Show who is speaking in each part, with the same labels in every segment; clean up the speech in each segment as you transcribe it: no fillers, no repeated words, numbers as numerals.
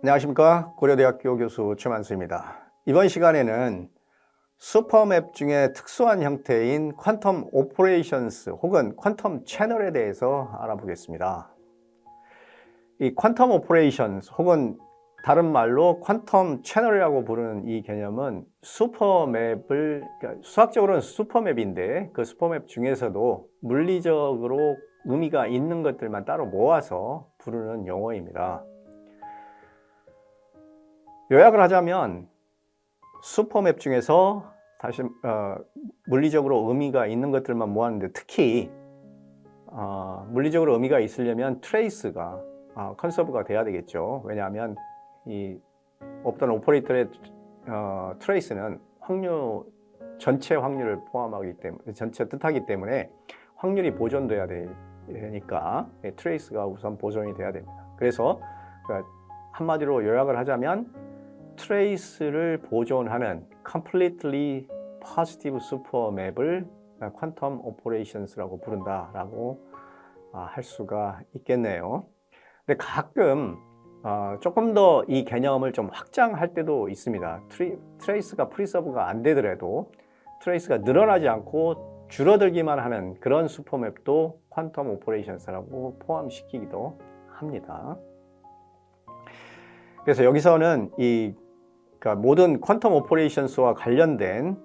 Speaker 1: 안녕하십니까. 고려대학교 교수 최만수입니다. 이번 시간에는 슈퍼맵 중에 특수한 형태인 퀀텀 오퍼레이션스 혹은 퀀텀 채널에 대해서 알아보겠습니다. 이 퀀텀 오퍼레이션스 혹은 다른 말로 퀀텀 채널이라고 부르는 이 개념은 슈퍼맵을, 그러니까 수학적으로는 슈퍼맵인데 그 슈퍼맵 중에서도 물리적으로 의미가 있는 것들만 따로 모아서 부르는 용어입니다. 요약을 하자면 슈퍼맵 중에서 다시 물리적으로 의미가 있는 것들만 모았는데 특히 물리적으로 의미가 있으려면 트레이스가 컨서브가 돼야 되겠죠. 왜냐하면 이 어떤 오퍼레이터의 트레이스는 전체 확률을 포함하기 때문에 전체 뜻하기 때문에 확률이 보존돼야 되니까 트레이스가 우선 보존이 돼야 됩니다. 그래서 한마디로 요약을 하자면 트레이스를 보존하는 completely positive supermap을 퀀텀 오퍼레이션스라고 부른다라고 할 수가 있겠네요. 근데 가끔 조금 더 이 개념을 좀 확장할 때도 있습니다. 트레이스가 프리서브가 안 되더라도 트레이스가 늘어나지 않고 줄어들기만 하는 그런 슈퍼맵도 퀀텀 오퍼레이션스라고 포함시키기도 합니다. 그래서 여기서는 그러니까 모든 퀀텀 오퍼레이션스와 관련된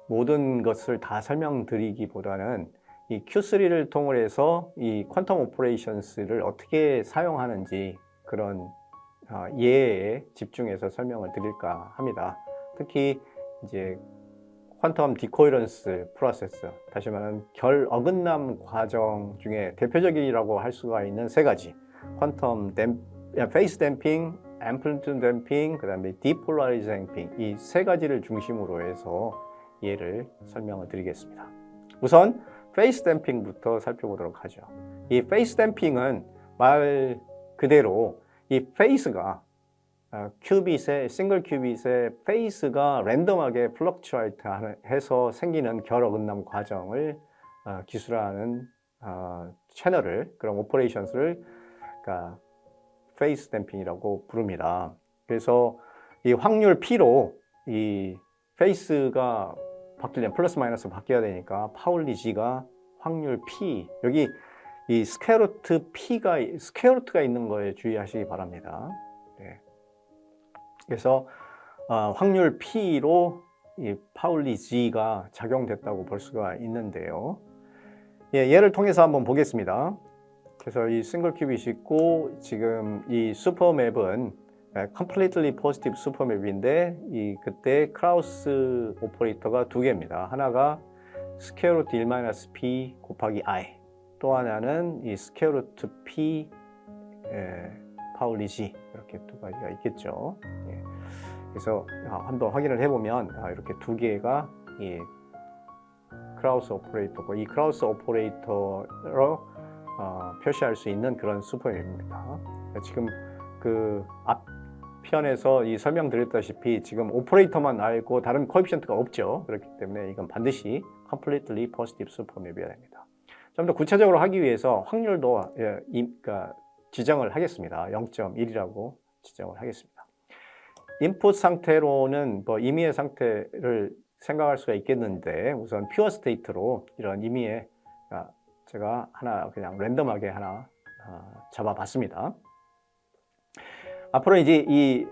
Speaker 1: 모든 것을 다 설명드리기보다는 이 Q3를 통해서 이 퀀텀 오퍼레이션스를 어떻게 사용하는지 그런 예에 집중해서 설명을 드릴까 합니다. 특히 이제 퀀텀 디코헤런스 프로세스, 다시 말하면 결 어긋남 과정 중에 대표적이라고 할 수가 있는 세 가지, 페이스 댐핑, 앰플리튜드 댐핑, 그 다음에 디폴라리즈 댐핑, 이 세 가지를 중심으로 해서 예를 설명을 드리겠습니다. 우선 페이스 댐핑부터 살펴보도록 하죠. 이 페이스 댐핑은 말 그대로 이 페이스가 싱글 큐빗의 페이스가 랜덤하게 플럭츄에이트 해서 생기는 결 어긋남 과정을 기술하는 채널을, 그런 오퍼레이션스를 페이스 댐핑이라고 부릅니다. 그래서 이 확률 P로 이 페이스가 바뀌려면 플러스 마이너스 바뀌어야 되니까 파울리 G가 확률 P, 여기 이 스퀘어루트가 있는 거에 주의하시기 바랍니다. 네. 그래서 확률 P로 이 파울리 G가 작용됐다고 볼 수가 있는데요. 예를 통해서 한번 보겠습니다. 그래서 이 싱글 큐빗이 있고, 지금 이 슈퍼맵은 completely positive 슈퍼맵인데 그때 크라우스 오퍼레이터가 두 개입니다. 하나가 스퀘어 루트 1-p 곱하기 i, 또 하나는 이 스퀘어 루트 p 파울리 G, 이렇게 두 가지가 있겠죠. 그래서 한번 확인을 해보면 이렇게 두 개가 이 크라우스 오퍼레이터고, 이 크라우스 오퍼레이터로 표시할 수 있는 그런 슈퍼맵입니다. 지금 그 앞편에서 설명드렸다시피 지금 오퍼레이터만 알고 다른 코에피션트가 없죠. 그렇기 때문에 이건 반드시 completely positive 슈퍼맵이어야 됩니다. 좀 더 구체적으로 하기 위해서 확률도 지정을 하겠습니다. 0.1이라고 지정을 하겠습니다. 인풋 상태로는 임의의 상태를 생각할 수가 있겠는데, 우선 퓨어 스테이트로 이런 임의의 제가 하나 그냥 랜덤하게 하나 잡아봤습니다. 앞으로 이제 이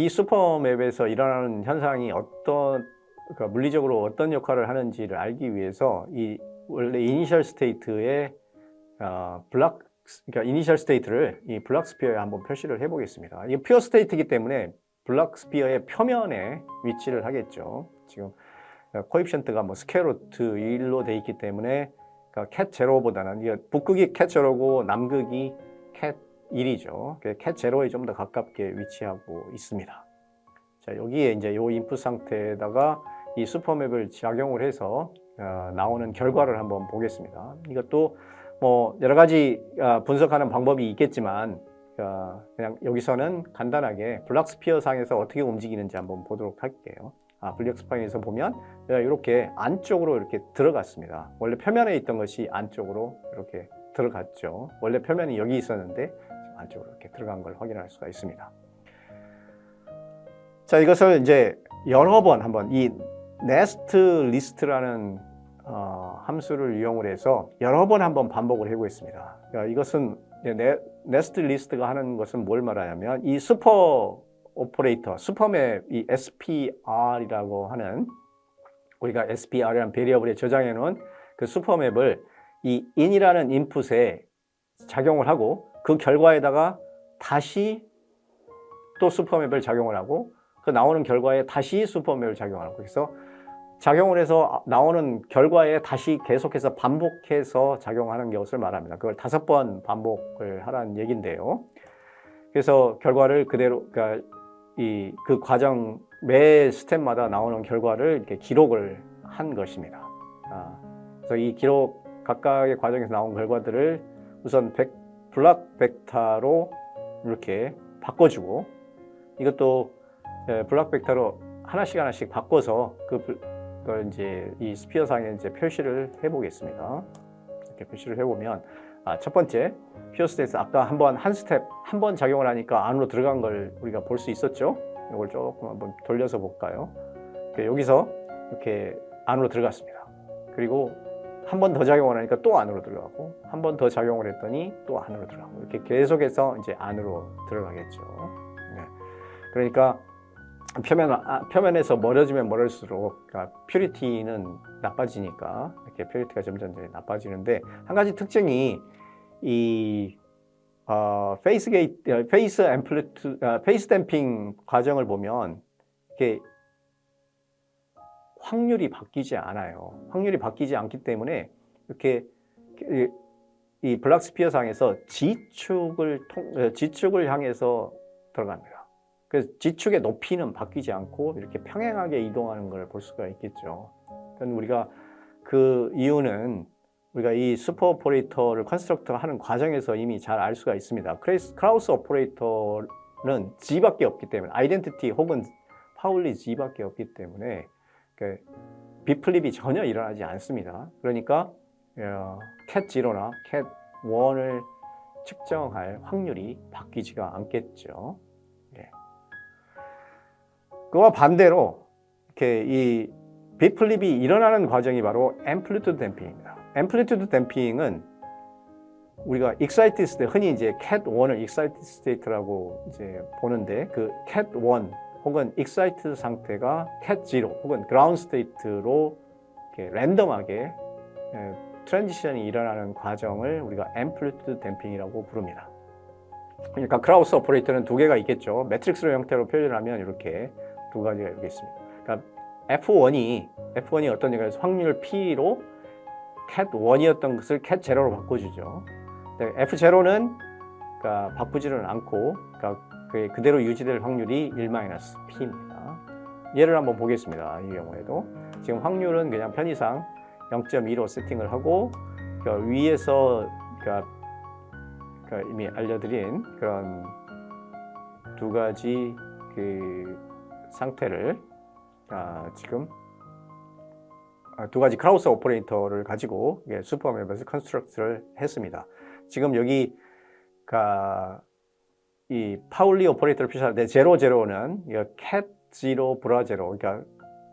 Speaker 1: 슈퍼맵에서 일어나는 현상이 물리적으로 어떤 역할을 하는지를 알기 위해서 원래 이니셜 스테이트의 그러니까 이니셜 스테이트를 이 블락 스피어에 한번 표시를 해보겠습니다. 이게 퓨어 스테이트이기 때문에 블락 스피어의 표면에 위치를 하겠죠. 지금 코에피션트가 스퀘어 루트 1로 돼 있기 때문에 캣 제로보다는 북극이 캣 제로고 남극이 캣 1이죠. 캣 제로에 좀 더 가깝게 위치하고 있습니다. 자, 여기에 이제 이 인풋 상태에다가 이 슈퍼맵을 작용을 해서 나오는 결과를 한번 보겠습니다. 이것도 여러 가지 분석하는 방법이 있겠지만 그냥 여기서는 간단하게 블락 스피어 상에서 어떻게 움직이는지 한번 보도록 할게요. 블락 스피어에서 보면 이렇게 안쪽으로 이렇게 들어갔습니다. 원래 표면에 있던 것이 안쪽으로 이렇게 들어갔죠. 원래 표면이 여기 있었는데 안쪽으로 이렇게 들어간 걸 확인할 수가 있습니다. 자, 이것을 이제 여러 번 한번 이 nest list라는 함수를 이용을 해서 여러 번 한번 반복을 해보겠습니다. 그러니까 이것은 nest list가 하는 것은 뭘 말하냐면 이 슈퍼 오퍼레이터, 슈퍼맵 이 SPR이라고 하는 우리가 SPR이라는 베리어블에 저장해 놓은 그 슈퍼맵을 이 in이라는 인풋에 작용을 하고 그 결과에다가 다시 또 슈퍼맵을 작용을 하고 그 나오는 결과에 다시 슈퍼맵을 작용하고 그래서 작용을 해서 나오는 결과에 다시 계속해서 반복해서 작용하는 것을 말합니다. 그걸 5번 반복을 하라는 얘기인데요. 그래서 결과를 그대로 그러니까 그 과정 매 스텝마다 나오는 결과를 이렇게 기록을 한 것입니다. 그래서 이 기록 각각의 과정에서 나온 결과들을 우선 블락 벡터로 이렇게 바꿔주고 이것도 블락 벡터로 하나씩 바꿔서 그걸 이제 이 스피어 상에 이제 표시를 해보겠습니다. 이렇게 표시를 해보면 첫 번째 퓨어 스테이트 아까 한 스텝 한 번 작용을 하니까 안으로 들어간 걸 우리가 볼 수 있었죠. 이걸 조금 한번 돌려서 볼까요? 여기서 이렇게 안으로 들어갔습니다. 그리고 한 번 더 작용을 하니까 또 안으로 들어가고 한 번 더 작용을 했더니 또 안으로 들어가고 이렇게 계속해서 이제 안으로 들어가겠죠. 네. 그러니까 표면에서 멀어지면 멀을수록 그러니까 퓨리티는 나빠지니까 이렇게 퓨리티가 점점 나빠지는데 한 가지 특징이 이 페이스 댐핑 과정을 보면 이렇게 확률이 바뀌지 않아요. 확률이 바뀌지 않기 때문에 이렇게 이 블락 스피어 상에서 G축을 향해서 들어갑니다. 그래서 G축의 높이는 바뀌지 않고 이렇게 평행하게 이동하는 걸 볼 수가 있겠죠. 그러니까 우리가 그 이유는 우리가 이 슈퍼 오퍼레이터를 컨스트럭터 하는 과정에서 이미 잘 알 수가 있습니다. 크라우스 오퍼레이터는 G밖에 없기 때문에 아이덴티티 혹은 파울리 G밖에 없기 때문에 빗플립이 전혀 일어나지 않습니다. 그러니까 cat 0나 cat 1을 측정할 확률이 바뀌지가 않겠죠. 예. 그와 반대로 이렇게 이 빗플립이 일어나는 과정이 바로 앰플리튜드 댐핑입니다. 앰플리튜드 댐핑은 우리가 익사이티드 스테이트, 흔히 이제 cat 1을 익사이티드 스테이트라고 이제 보는데 그 cat 1 혹은 익사이티드 상태가 cat 0 혹은 그라운드 스테이트로 이렇게 랜덤하게 트랜지션이 일어나는 과정을 우리가 앰플리튜드 댐핑이라고 부릅니다. 그러니까 크라우스 오퍼레이터는 두 개가 있겠죠. 매트릭스 형태로 표현하면 이렇게 두 가지가 이렇게 있습니다. 그러니까 F1이 어떤 얘기가 확률 P로 cat 1이었던 것을 cat 0로 바꿔주죠. F0는 그러니까 바꾸지는 않고 그러니까 그대로 유지될 확률이 1-P입니다. 예를 한번 보겠습니다. 이 경우에도 지금 확률은 그냥 편의상 0.2로 세팅을 하고 그러니까 위에서 그러니까 이미 알려드린 그런 두 가지 그 상태를 지금 두 가지 크라우스 오퍼레이터를 가지고 슈퍼맵에서 컨스트럭트를 했습니다. 지금 여기 이 파울리 오퍼레이터를 표시할 때 0는 cat 0 브라 0 그러니까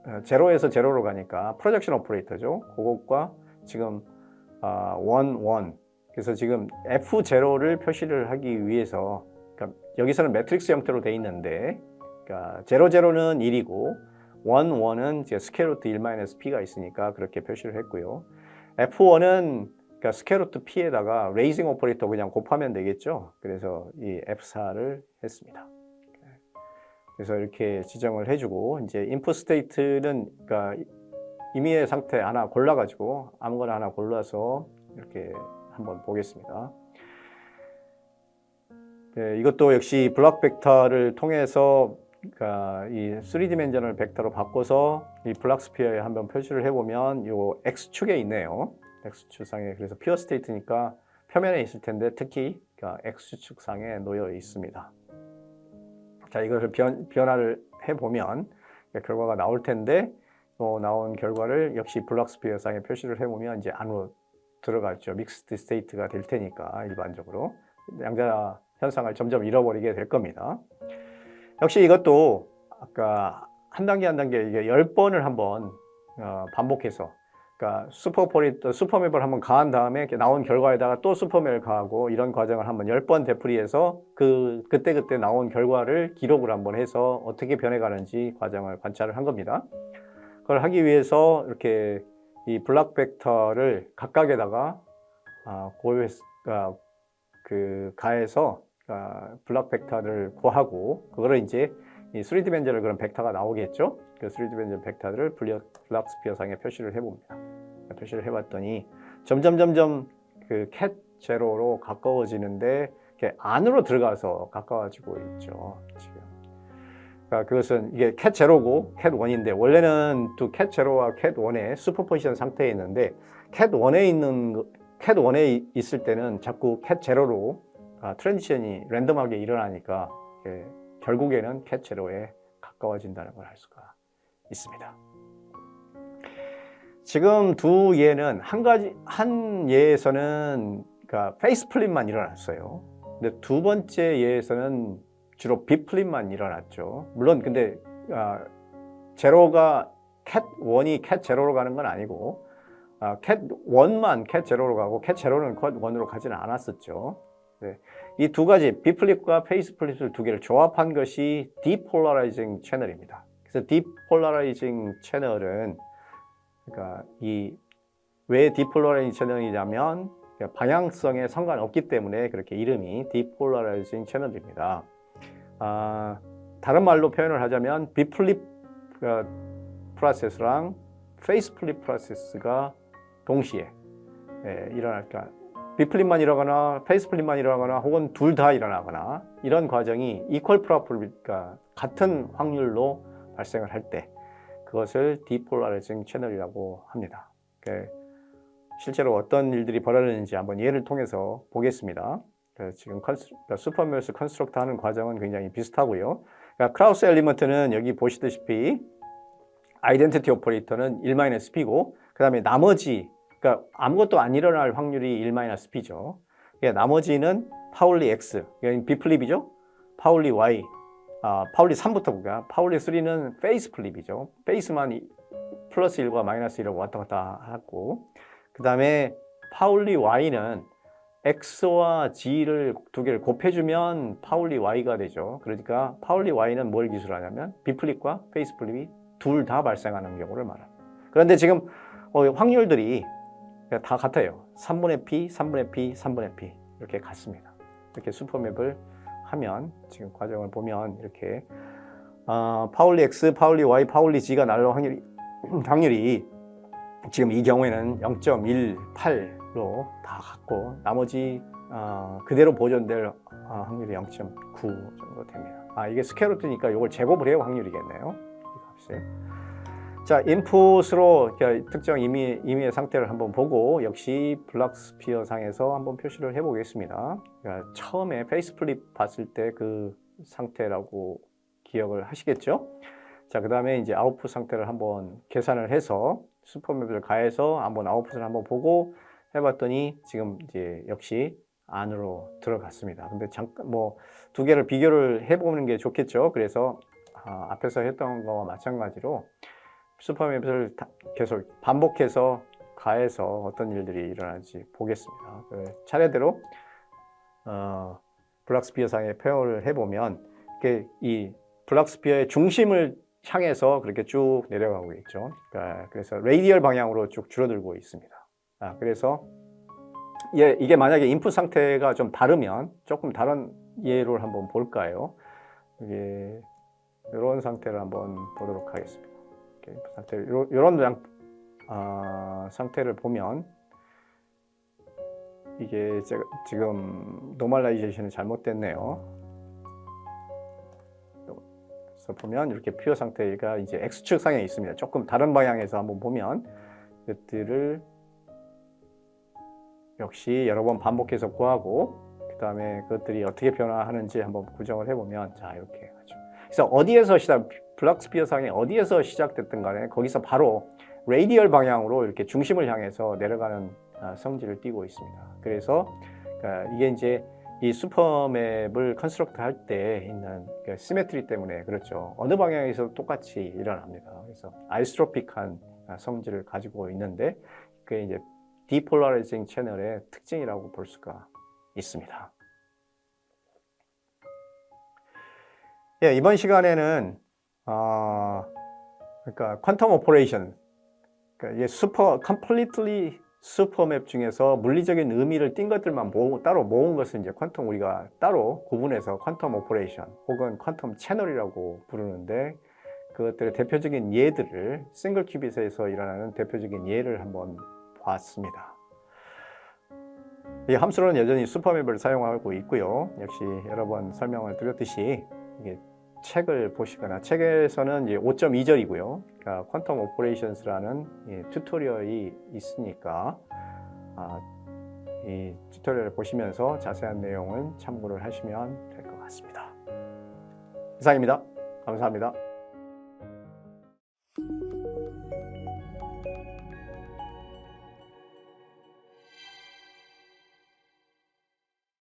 Speaker 1: 0에서 0로 가니까 프로젝션 오퍼레이터죠. 그것과 지금 1 그래서 지금 F0를 표시를 하기 위해서 그러니까 여기서는 매트릭스 형태로 돼 있는데 그러니까 0는 1이고 1은 스퀘어 루트 1-P가 있으니까 그렇게 표시를 했고요. F1은 그러니까 스퀘어 루트 P에다가 레이징 오퍼레이터 그냥 곱하면 되겠죠. 그래서 이 F4를 했습니다. 그래서 이렇게 지정을 해주고 이제 인풋 스테이트는 그러니까 임의의 상태 하나 골라가지고 아무거나 하나 골라서 이렇게 한번 보겠습니다. 네, 이것도 역시 블락 벡터를 통해서 그러니까 이 3디멘셔널 벡터로 바꿔서 이 블락 스피어에 한번 표시를 해보면 이 X축에 있네요. X축 상에 그래서 퓨어 스테이트니까 표면에 있을 텐데 특히 그러니까 X축 상에 놓여 있습니다. 자, 이것을 변화를 해보면 결과가 나올 텐데 나온 결과를 역시 블락 스피어 상에 표시를 해보면 이제 안으로 들어가죠. 믹스드 스테이트가 될 테니까 일반적으로 양자 현상을 점점 잃어버리게 될 겁니다. 역시 이것도 아까 한 단계 한 단계 이게 10번을 한번 반복해서, 그러니까 슈퍼맵을 한번 가한 다음에 나온 결과에다가 또 슈퍼맵을 가하고 이런 과정을 한번 10번 되풀이해서 그때 나온 결과를 기록을 한번 해서 어떻게 변해가는지 과정을 관찰을 한 겁니다. 그걸 하기 위해서 이렇게 이 블락 벡터를 각각에다가 가해서 블락 벡터를 구하고 그거를 이제 이 3디멘전을 그런 벡터가 나오겠죠. 그 3디멘전 벡터를 블락 스피어상에 표시를 해봅니다. 표시를 해봤더니 점점 그 캣 제로로 가까워지는데 이렇게 안으로 들어가서 가까워지고 있죠. 지금. 그러니까 그것은 이게 캣 제로고 캣 원인데 원래는 또 캣 제로와 캣 원의 슈퍼포지션 상태에 있는데 캣 원에 있을 때는 자꾸 캣 제로로 트랜지션이 랜덤하게 일어나니까 결국에는 캣 제로에 가까워진다는 걸 알 수가 있습니다. 지금 두 예는 한 예에서는 그러니까 페이스 플립만 일어났어요. 근데 두 번째 예에서는 주로 비 플립만 일어났죠. 물론 근데 제로가 캣 원이 캣 제로로 가는 건 아니고 캣 원만 캣 제로로 가고 캣 제로는 캣 원으로 가지는 않았었죠. 네. 이 두 가지 비 플립과 페이스 플립을 두 개를 조합한 것이 디폴라라이징 채널입니다. 그래서 디폴라라이징 채널은 그러니까 왜 디폴라라이징 채널이냐면 방향성에 상관없기 때문에 그렇게 이름이 디폴라라이징 채널입니다. 다른 말로 표현을 하자면 비플립 프로세스랑 페이스 플립 프로세스가 동시에 일어날까, 비플립만 일어나거나 페이스 플립만 일어나거나 혹은 둘 다 일어나거나 이런 과정이 이퀄 프로바빌리티가 같은 확률로 발생을 할 때 그것을 디폴라라이징 채널이라고 합니다. 실제로 어떤 일들이 벌어지는지 한번 예를 통해서 보겠습니다. 지금 슈퍼맵스 컨스트럭트 하는 과정은 굉장히 비슷하고요. 그러니까 크라우스 엘리먼트는 여기 보시다시피 아이덴티티 오퍼레이터는 1-p고 그 다음에 나머지, 그러니까 아무것도 안 일어날 확률이 1-p죠. 그러니까 나머지는 파울리 X, 비플립이죠. 파울리 Y, 파울리 3부터 볼까요? 파울리 3는 페이스 플립이죠. 페이스만 플러스 1과 마이너스 1을 왔다 갔다 하고, 그 다음에 파울리 Y는 X와 G를 두 개를 곱해주면 파울리 Y가 되죠. 그러니까 파울리 Y는 뭘 기술하냐면 비플립과 페이스 플립이 둘 다 발생하는 경우를 말합니다. 그런데 지금 확률들이 다 같아요. 3분의 P, 3분의 P, 3분의 P 이렇게 같습니다. 이렇게 슈퍼맵을 하면 지금 과정을 보면 이렇게 파울리 X, 파울리 Y, 파울리 G가 나올 확률이 지금 이 경우에는 0.18로 다 같고 나머지 그대로 보존될 확률이 0.9 정도 됩니다. 이게 스퀘어루트니까 이걸 제곱을 해야 확률이겠네요. 이 값을. 자, 인풋으로 특정 임의의 상태를 한번 보고 역시 블락 스피어 상에서 한번 표시를 해보겠습니다. 그러니까 처음에 페이스 플립 봤을 때 그 상태라고 기억을 하시겠죠? 자, 그 다음에 이제 아웃풋 상태를 한번 계산을 해서 슈퍼맵을 가해서 한번 아웃풋을 한번 보고 해봤더니 지금 이제 역시 안으로 들어갔습니다. 근데 잠깐 두 개를 비교를 해보는 게 좋겠죠. 그래서 앞에서 했던 거와 마찬가지로 슈퍼맵을 계속 반복해서 가해서 어떤 일들이 일어나는지 보겠습니다. 차례대로 블락스피어 상에 표현을 해보면 이 블락스피어의 중심을 향해서 그렇게 쭉 내려가고 있죠. 그래서 레이디얼 방향으로 쭉 줄어들고 있습니다. 그래서 이게 만약에 인풋 상태가 좀 다르면 조금 다른 예를 한번 볼까요? 이런 상태를 한번 보도록 하겠습니다. 인풋 상태, 이런 상태를 보면 이게 제가 지금 노멀라이제이션이 잘못됐네요. 그래서 보면 이렇게 퓨어 상태가 이제 X축 상에 있습니다. 조금 다른 방향에서 한번 보면 이것들을 역시 여러 번 반복해서 구하고 그 다음에 그것들이 어떻게 변화하는지 한번 구정을 해보면 자 이렇게 하죠. 그래서 블락스피어 상에 어디에서 시작됐든 간에 거기서 바로 레이디얼 방향으로 이렇게 중심을 향해서 내려가는 성질을 띠고 있습니다. 그래서 이게 이제 이 슈퍼맵을 컨스트럭트 할 때 있는 그 시메트리 때문에 그렇죠. 어느 방향에서 똑같이 일어납니다. 그래서 아이소트로픽한 성질을 가지고 있는데 그게 이제 디폴라라이징 채널의 특징이라고 볼 수가 있습니다. 예, 이번 시간에는 그러니까 퀀텀 오퍼레이션, 그러니까 completely 슈퍼맵 중에서 물리적인 의미를 띈 것들만 따로 모은 것을 이제 우리가 따로 구분해서 퀀텀 오퍼레이션 혹은 퀀텀 채널이라고 부르는데 그것들의 대표적인 예들을 싱글 큐빗에서 일어나는 대표적인 예를 한번 봤습니다. 이 함수로는 여전히 슈퍼맵을 사용하고 있고요. 역시 여러 번 설명을 드렸듯이 이게 책을 보시거나 책에서는 이제 5.2절이고요. 그러니까 퀀텀 오퍼레이션스라는 튜토리얼이 있으니까 이 튜토리얼을 보시면서 자세한 내용은 참고를 하시면 될 것 같습니다. 이상입니다. 감사합니다.